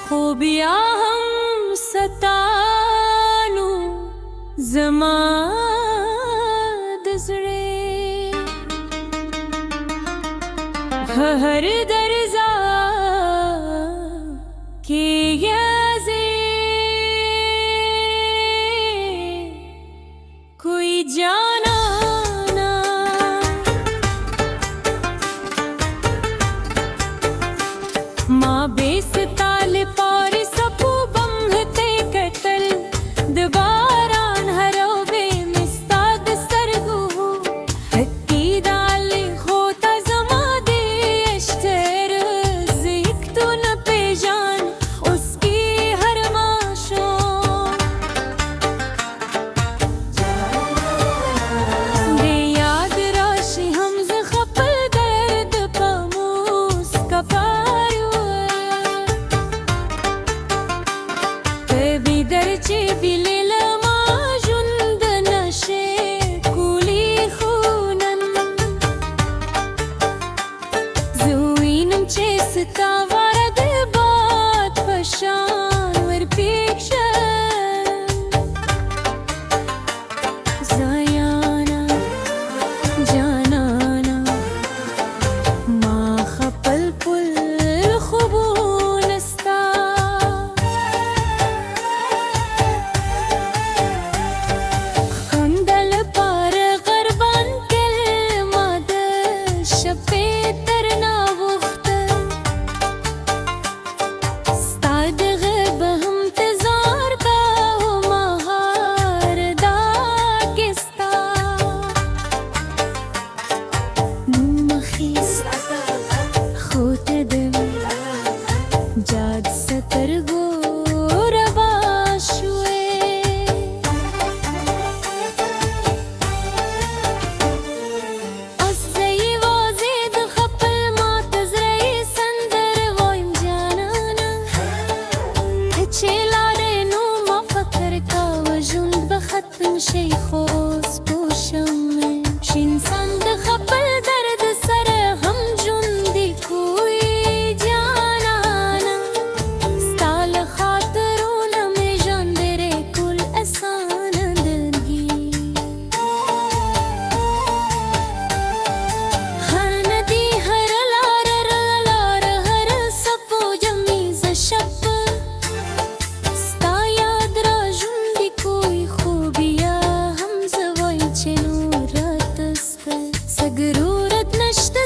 خوبیا هم ستانو زما د زړه هر درزا کې یازه کوئی جانا نا माँ बेस ताल पार सपू बंगते कतल दबारान हरो बे मिस्ताद सरगू हत्ती दाल होता जमा दे अश्तर जिक तू न पेजान उसकी हर माशो दे याद राशि हमज खपल दर्द पमूस कपा درچه بیلیل ما جند نشه کولی خونن زوینم چه ستا وارد باد پشان ور پیکشن زایانا جانانا ما خپل پل خوبون استا جاد سترگو ربا شوی اصلی وازید خپل ما تزرعی سندر وایم جانانا هچه لاره نو ما فکر کا وجند بختم شیخوز پوشم شین سند خپل درد سر هم جندی کوئی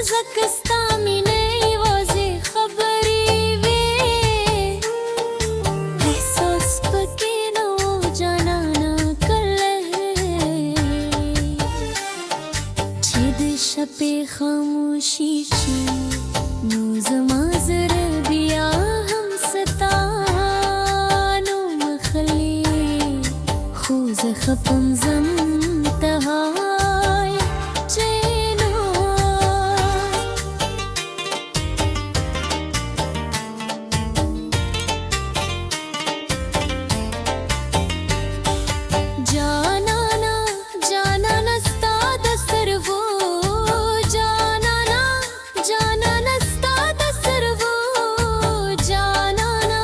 زکستا مینه وازی خبری وی احساس پکی نو جانانا کله چید شپی خاموشی چی نو زما زره بیا هم ستانو مخلی خوز خپم زم تهای جانانا جانانا ستاد سرو جانانا جانانا ستاد سرو جانانا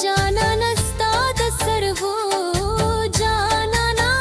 جانانا ستاد سرو جانانا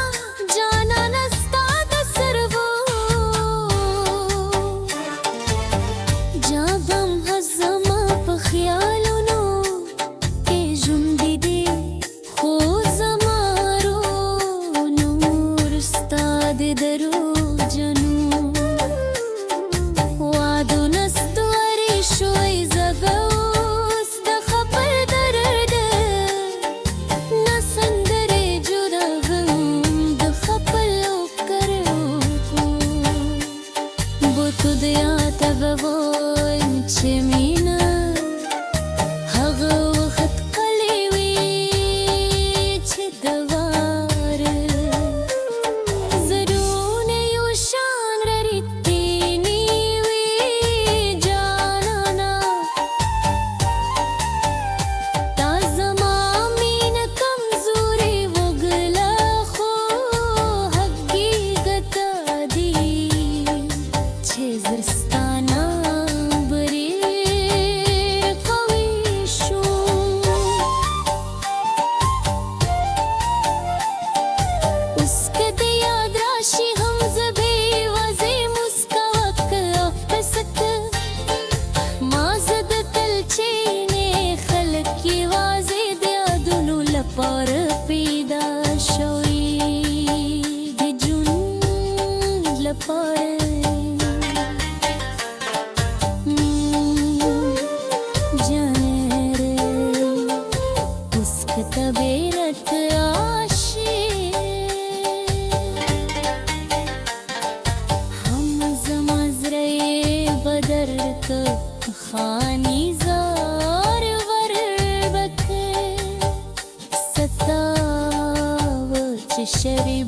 शरी